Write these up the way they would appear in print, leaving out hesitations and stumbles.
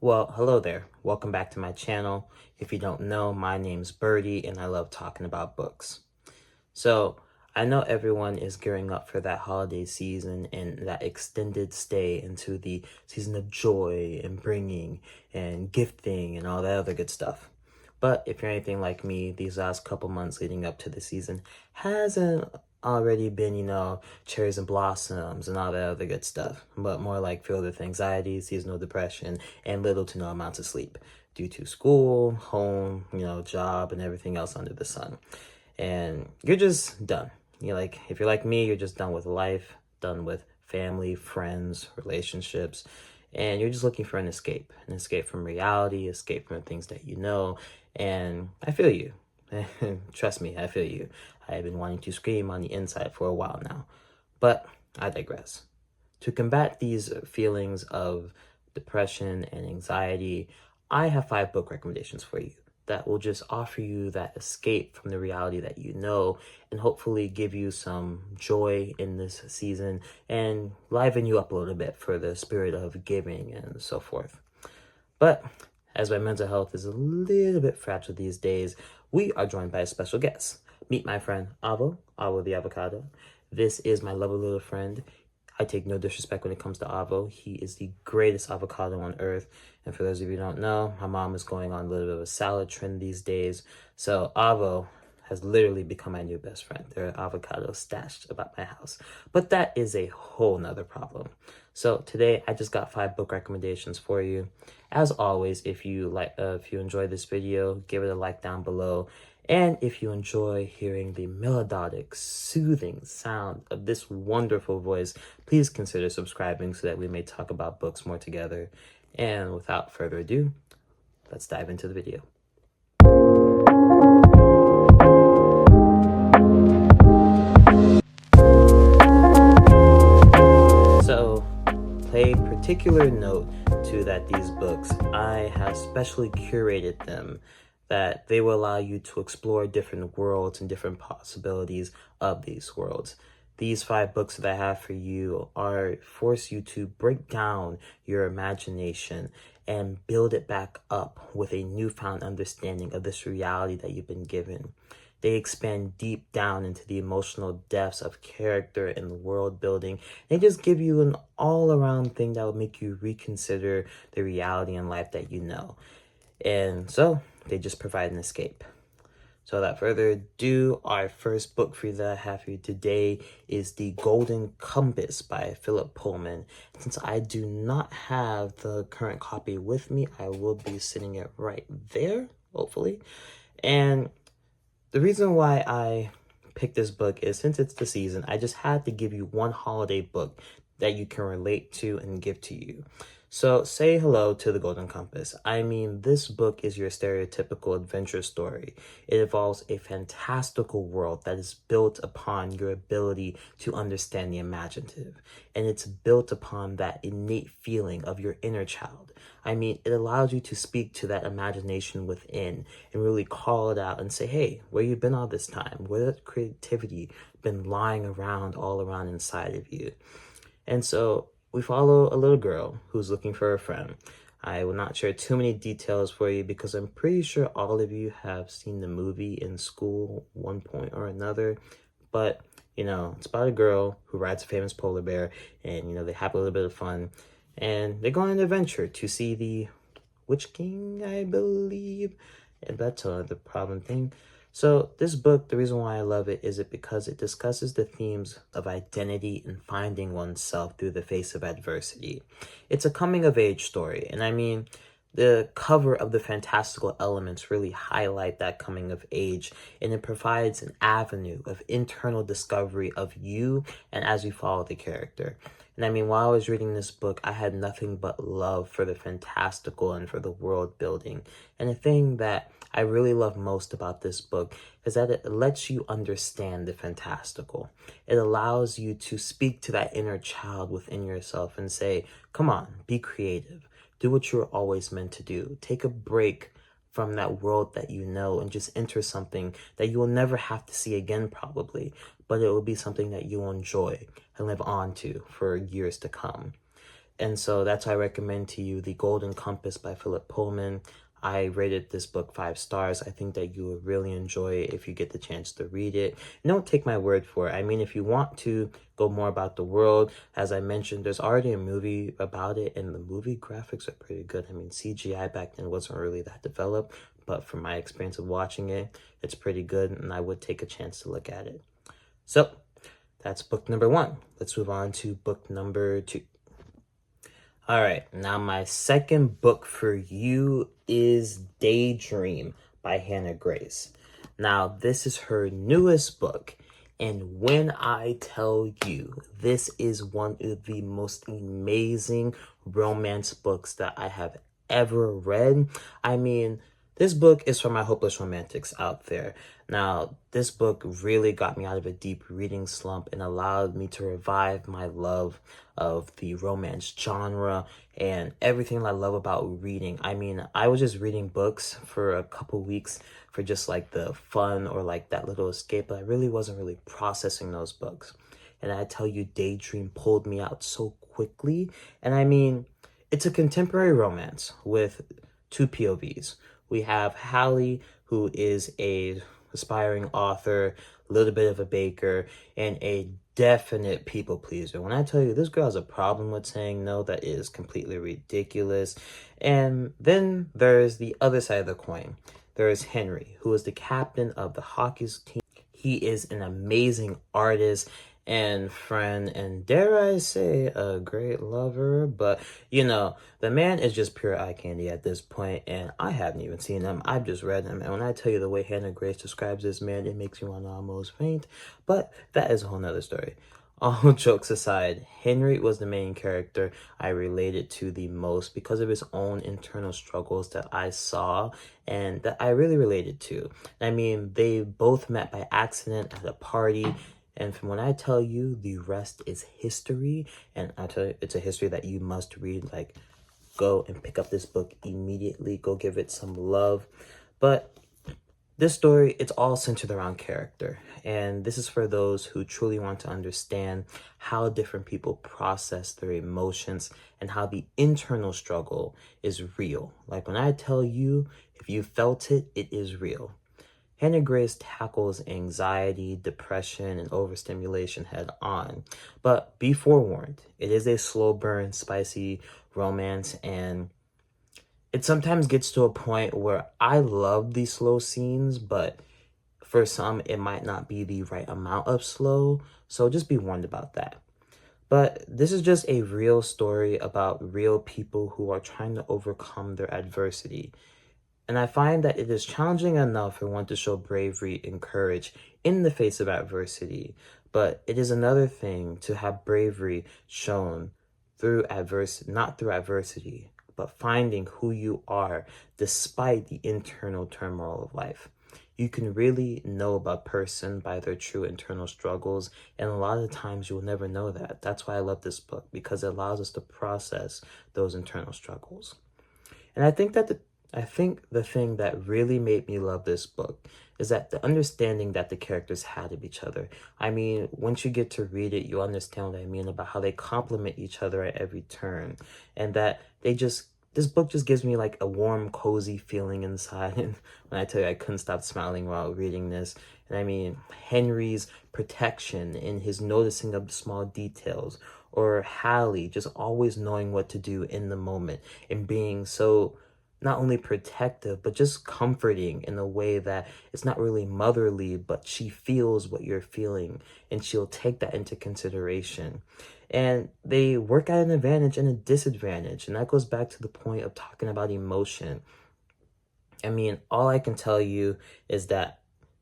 Well, hello there. Welcome back to my channel. If you don't know, my name's Birdie and I love talking about books. So, I know everyone is gearing up for that holiday season and that extended stay into the season of joy and bringing and gifting and all that other good stuff. But if you're anything like me, these last couple months leading up to the season hasn't already been, cherries and blossoms and all that other good stuff, but more like filled with anxiety, seasonal depression, and little to no amounts of sleep due to school, home, job, and everything else under the sun. And you're just done. If you're like me, you're just done with life, done with family, friends, relationships, and you're just looking for an escape from reality, escape from things that you know. And I feel you. Trust me, I feel you. I've been wanting to scream on the inside for a while now. But I digress. To combat these feelings of depression and anxiety, I have 5 book recommendations for you that will just offer you that escape from the reality that you know and hopefully give you some joy in this season and liven you up a little bit for the spirit of giving and so forth. But as my mental health is a little bit fragile these days, we are joined by a special guest. Meet my friend Avo the avocado. This is my lovely little friend. I take no disrespect when it comes to Avo. He is the greatest avocado on earth. And for those of you who don't know, my mom is going on a little bit of a salad trend these days. So Avo has literally become my new best friend. There are avocados stashed about my house. But that is a whole nother problem. So today I just got 5 book recommendations for you. As always, if you enjoy this video, give it a like down below. And if you enjoy hearing the melodic, soothing sound of this wonderful voice, please consider subscribing so that we may talk about books more together. And without further ado, let's dive into the video. So, pay particular note to that these books, I have specially curated them that they will allow you to explore different worlds and different possibilities of these worlds. These 5 books that I have for you force you to break down your imagination and build it back up with a newfound understanding of this reality that you've been given. They expand deep down into the emotional depths of character and world building. They just give you an all-around thing that will make you reconsider the reality and life that you know. And so they just provide an escape. So without further ado, our first book for you that I have for you today is The Golden Compass by Phillip Pullman. Since I do not have the current copy with me, I will be sitting it right there, hopefully. And the reason why I picked this book is since it's the season, I just had to give you one holiday book that you can relate to and give to you. So say hello to The Golden Compass. I mean, this book is your stereotypical adventure story. It involves a fantastical world that is built upon your ability to understand the imaginative. And it's built upon that innate feeling of your inner child. I mean, it allows you to speak to that imagination within and really call it out and say, hey, where you been all this time? Where that creativity been lying around all around inside of you? And so we follow a little girl who's looking for a friend. I will not share too many details for you because I'm pretty sure all of you have seen the movie in school one point or another. But, it's about a girl who rides a famous polar bear and, they have a little bit of fun. And they go on an adventure to see the Witch King, I believe. And that's another problem thing. So this book, the reason why I love it is because it discusses the themes of identity and finding oneself through the face of adversity. It's a coming-of-age story, and I mean, the cover of the fantastical elements really highlight that coming of age, and it provides an avenue of internal discovery of you and as you follow the character. And I mean, while I was reading this book, I had nothing but love for the fantastical and for the world building. And the thing that I really love most about this book is that it lets you understand the fantastical. It allows you to speak to that inner child within yourself and say, come on, be creative. Do what you're always meant to do. Take a break from that world that you know and just enter something that you will never have to see again probably, but it will be something that you'll enjoy and live on to for years to come. And so that's why I recommend to you The Golden Compass by Phillip Pullman. I rated this book 5 stars. I think that you will really enjoy it if you get the chance to read it. And don't take my word for it. I mean, if you want to go more about the world, as I mentioned, there's already a movie about it, and the movie graphics are pretty good. I mean, CGI back then wasn't really that developed, but from my experience of watching it, it's pretty good, and I would take a chance to look at it. So, that's book number 1. Let's move on to book number 2. All right, now my second book for you is Daydream by Hannah Grace. Now, this is her newest book, and when I tell you, this is one of the most amazing romance books that I have ever read. I mean, this book is for my hopeless romantics out there. Now, this book really got me out of a deep reading slump and allowed me to revive my love of the romance genre and everything I love about reading. I mean, I was just reading books for a couple weeks for just like the fun or like that little escape, but I really wasn't really processing those books. And I tell you, Daydream pulled me out so quickly. And I mean, it's a contemporary romance with 2 POVs. We have Hallie, who is a aspiring author, a little bit of a baker, and a definite people pleaser. When I tell you this girl has a problem with saying no, that is completely ridiculous. And then there's the other side of the coin. There is Henry, who is the captain of the hockey team. He is an amazing artist and friend, and dare I say, a great lover. But, you know, the man is just pure eye candy at this point, and I haven't even seen him. I've just read him, and when I tell you the way Hannah Grace describes this man, it makes me want to almost faint. But that is a whole nother story. All jokes aside, Henry was the main character I related to the most because of his own internal struggles that I saw and that I really related to. I mean, they both met by accident at a party, and from when I tell you, the rest is history, and I tell you, it's a history that you must read. Like, go and pick up this book immediately. Go give it some love. But this story, it's all centered around character. And this is for those who truly want to understand how different people process their emotions and how the internal struggle is real. Like when I tell you, if you felt it, it is real. Hannah Grace tackles anxiety, depression, and overstimulation head on. But be forewarned, it is a slow burn, spicy romance, and it sometimes gets to a point where I love these slow scenes, but for some, it might not be the right amount of slow. So just be warned about that. But this is just a real story about real people who are trying to overcome their adversity. And I find that it is challenging enough for one to show bravery and courage in the face of adversity. But it is another thing to have bravery shown through adversity, not through adversity, but finding who you are despite the internal turmoil of life. You can really know about a person by their true internal struggles, and a lot of times you will never know that. That's why I love this book, because it allows us to process those internal struggles. And I think the thing that really made me love this book is that the understanding that the characters had of each other. I mean, once you get to read it, you understand what I mean about how they complement each other at every turn, and that this book just gives me like a warm, cozy feeling inside. And when I tell you, I couldn't stop smiling while reading this. And I mean, Henry's protection and his noticing of the small details, or Hallie just always knowing what to do in the moment and being so not only protective, but just comforting in a way that it's not really motherly, but she feels what you're feeling and she'll take that into consideration. And they work at an advantage and a disadvantage. And that goes back to the point of talking about emotion. I mean, all I can tell you is that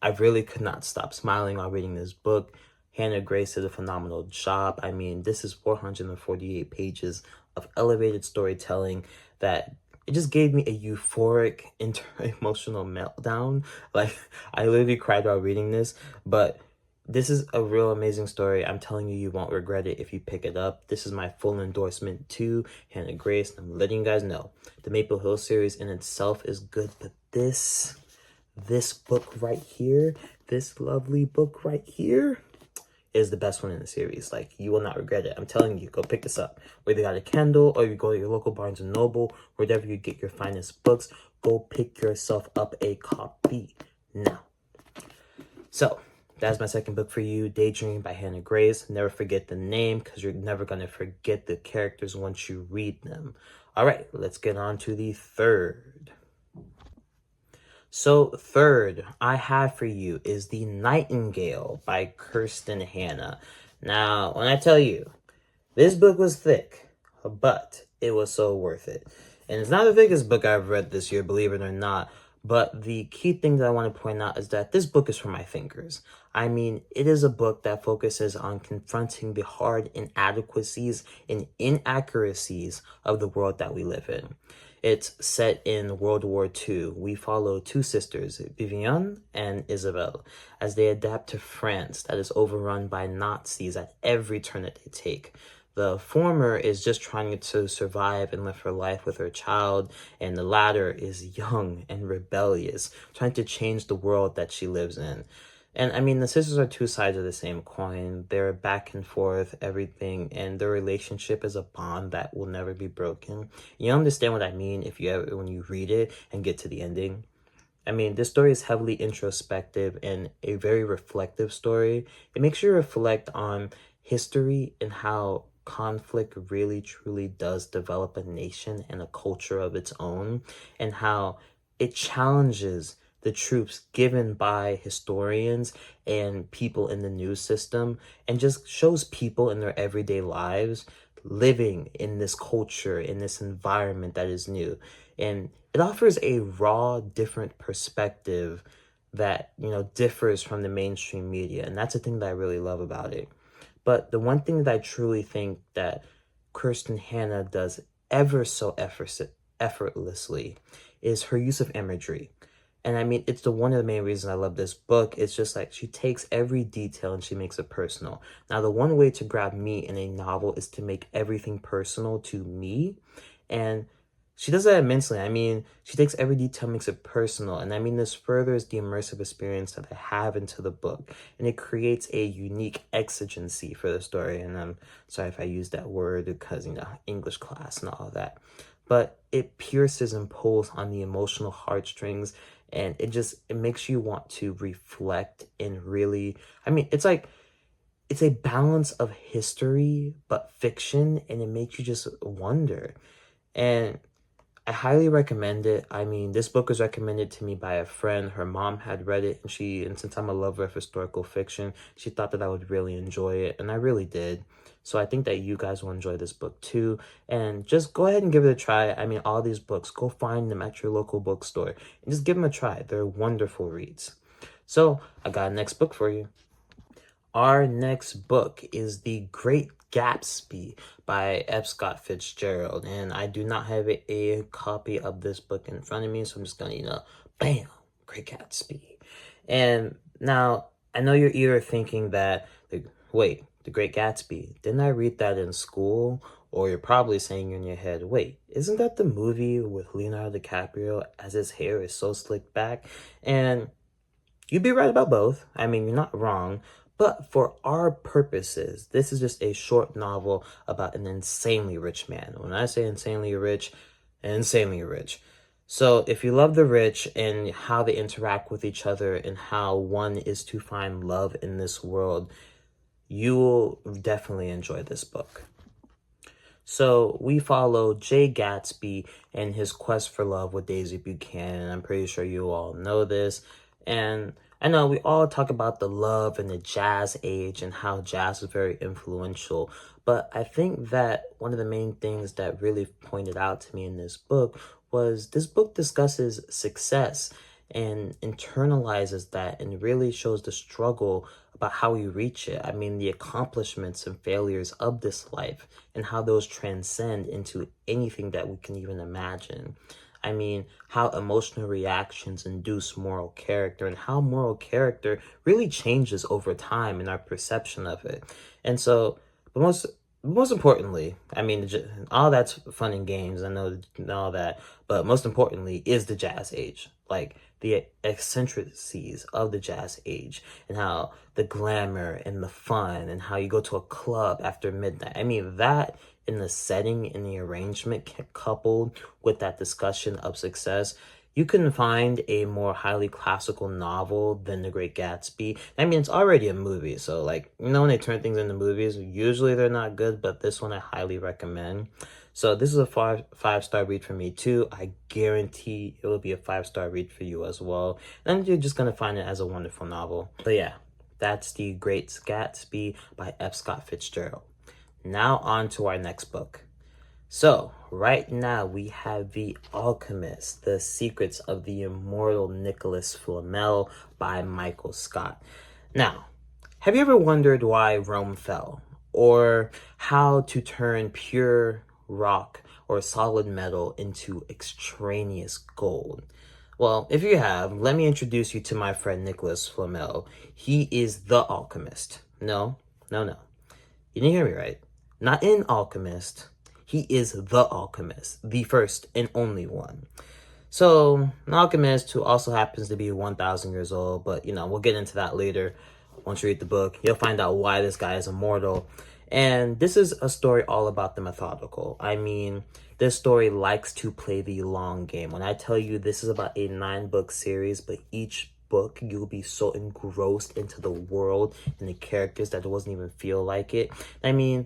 I really could not stop smiling while reading this book. Hannah Grace did a phenomenal job. I mean, this is 448 pages of elevated storytelling that it just gave me a euphoric, emotional meltdown. Like, I literally cried while reading this, but this is a real amazing story. I'm telling you, you won't regret it if you pick it up. This is my full endorsement to Hannah Grace. I'm letting you guys know the Maple Hill series in itself is good, but this book right here, this lovely book right here, is the best one in the series. Like, you will not regret it. I'm telling you, go pick this up. Whether you got a Kindle or you go to your local Barnes & Noble, wherever you get your finest books, go pick yourself up a copy now. So, that's my second book for you, Daydream by Hannah Grace. Never forget the name, because you're never going to forget the characters once you read them. All right, let's get on to the third. So third I have for you is The Nightingale by Kristin Hannah. Now, when I tell you, this book was thick, but it was so worth it. And it's not the thickest book I've read this year, believe it or not. But the key thing that I want to point out is that this book is for my thinkers. I mean, it is a book that focuses on confronting the hard inadequacies and inaccuracies of the world that we live in. It's set in World War II. We follow two sisters, Viviane and Isabelle, as they adapt to France that is overrun by Nazis at every turn that they take. The former is just trying to survive and live her life with her child, and the latter is young and rebellious, trying to change the world that she lives in. And I mean, the sisters are two sides of the same coin. They're back and forth, everything, and their relationship is a bond that will never be broken. You understand what I mean if you ever, when you read it and get to the ending. I mean, this story is heavily introspective and a very reflective story. It makes you reflect on history and how conflict really truly does develop a nation and a culture of its own, and how it challenges the truths given by historians and people in the news system, and just shows people in their everyday lives living in this culture, in this environment that is new. And it offers a raw, different perspective that, you know, differs from the mainstream media. And that's the thing that I really love about it. But the one thing that I truly think that Kristin Hannah does ever so effortlessly is her use of imagery. And I mean, it's one of the main reasons I love this book. It's just like she takes every detail and she makes it personal. Now, the one way to grab me in a novel is to make everything personal to me. And she does that immensely. I mean, she takes every detail, makes it personal. And I mean, this furthers the immersive experience that I have into the book. And it creates a unique exigency for the story. And I'm sorry if I use that word because, you know, English class and all of that. But it pierces and pulls on the emotional heartstrings. And it makes you want to reflect and really, I mean, it's like, it's a balance of history, but fiction. And it makes you just wonder. And I highly recommend it. I mean, this book was recommended to me by a friend. Her mom had read it, and since I'm a lover of historical fiction, she thought that I would really enjoy it, and I really did. So I think that you guys will enjoy this book too. And just go ahead and give it a try. I mean, all these books, go find them at your local bookstore and just give them a try. They're wonderful reads. So I got a next book for you. Our next book is The Great Gatsby by F. Scott Fitzgerald. And I do not have a copy of this book in front of me, so I'm just going to, you know, bam, Great Gatsby. And now, I know you're either thinking that, wait, The Great Gatsby, didn't I read that in school? Or you're probably saying in your head, wait, isn't that the movie with Leonardo DiCaprio as his hair is so slicked back? And you'd be right about both. I mean, you're not wrong. But for our purposes, this is just a short novel about an insanely rich man. When I say insanely rich, insanely rich. So if you love the rich and how they interact with each other and how one is to find love in this world, you will definitely enjoy this book. So we follow Jay Gatsby and his quest for love with Daisy Buchanan. I'm pretty sure you all know this. And I know we all talk about the love and the jazz age and how jazz is very influential. But I think that one of the main things that really pointed out to me in this book was this book discusses success and internalizes that and really shows the struggle about how we reach it. I mean, the accomplishments and failures of this life and how those transcend into anything that we can even imagine. I mean, how emotional reactions induce moral character and how moral character really changes over time in our perception of it. And so, but most most importantly, I mean, all that's fun and games. I know all that, but most importantly is the jazz age, like the eccentricities of the jazz age, and how the glamour and the fun, and how you go to a club after midnight. I mean, that in the setting, in the arrangement, coupled with that discussion of success, you couldn't find a more highly classical novel than The Great Gatsby. I mean, it's already a movie, so like, you know, when they turn things into movies, usually they're not good, but this one I highly recommend. So this is a five-star read for me too. I guarantee it will be a five-star read for you as well. And you're just gonna find it as a wonderful novel. But yeah, that's The Great Gatsby by F. Scott Fitzgerald. Now on to our next book. So, right now we have The Alchemist, The Secrets of the Immortal Nicholas Flamel by Michael Scott. Now, have you ever wondered why Rome fell? Or how to turn pure rock or solid metal into extraneous gold? Well, if you have, let me introduce you to my friend Nicholas Flamel. He is the alchemist. No, no, no. You didn't hear me right. Not an alchemist. He is the alchemist, the first and only one. So, an alchemist who also happens to be 1,000 years old, but you know, we'll get into that later. Once you read the book, you'll find out why this guy is immortal. And this is a story all about the methodical. I mean, this story likes to play the long game. When I tell you this is about a 9-book series, but each book you'll be so engrossed into the world and the characters that it doesn't even feel like it. I mean,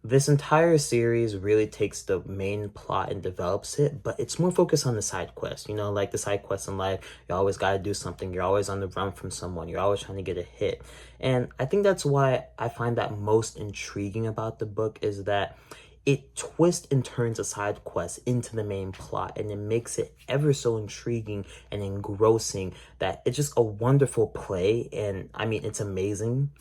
this entire series really takes the main plot and develops it, but it's more focused on the side quests. You know, like the side quests in life, you always got to do something. You're always on the run from someone. You're always trying to get a hit. And I think that's why I find that most intriguing about the book is that it twists and turns a side quest into the main plot, and it makes it ever so intriguing and engrossing that it's just a wonderful play. And I mean, it's amazing.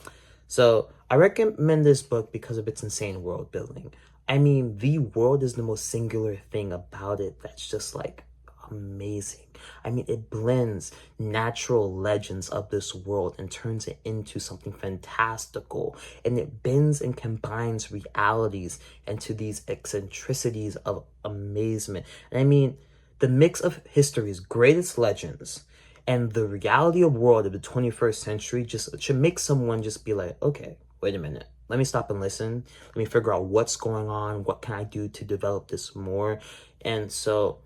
So I recommend this book because of its insane world building. I mean, the world is the most singular thing about it that's just like amazing. I mean, it blends natural legends of this world and turns it into something fantastical. And it bends and combines realities into these eccentricities of amazement. And I mean, the mix of history's greatest legends and the reality of world of the 21st century just should make someone just be like, okay, wait a minute. Let me stop and listen. Let me figure out what's going on. What can I do to develop this more? And so,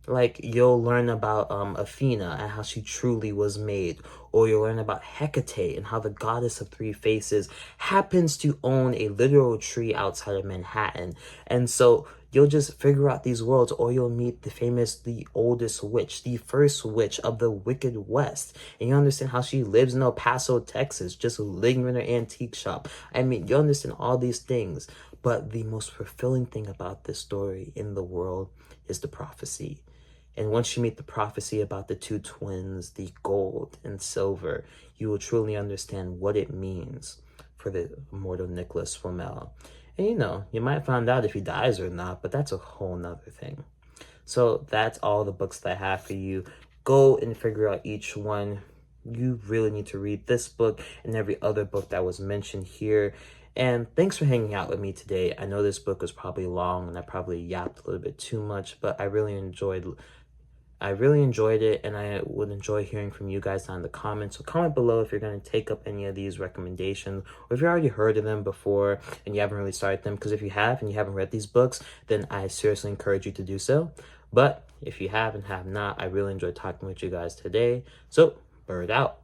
like, you'll learn about Athena and how she truly was made. Or you'll learn about Hecate and how the goddess of three faces happens to own a literal tree outside of Manhattan. And so you'll just figure out these worlds, or you'll meet the oldest witch, the first witch of the Wicked West. And you understand how she lives in El Paso, Texas, just living in her antique shop. I mean, you understand all these things. But the most fulfilling thing about this story in the world is the prophecy. And once you meet the prophecy about the two twins, the gold and silver, you will truly understand what it means for the immortal Nicholas Flamel. And you know, you might find out if he dies or not, but that's a whole nother thing. So that's all the books that I have for you. Go and figure out each one. You really need to read this book and every other book that was mentioned here. And thanks for hanging out with me today. I know this book was probably long and I probably yapped a little bit too much, but I really enjoyed it, and I would enjoy hearing from you guys down in the comments. So comment below if you're going to take up any of these recommendations, or if you already heard of them before and you haven't really started them. Because if you have and you haven't read these books, then I seriously encourage you to do so. But if you have and have not, I really enjoyed talking with you guys today. So, bird out.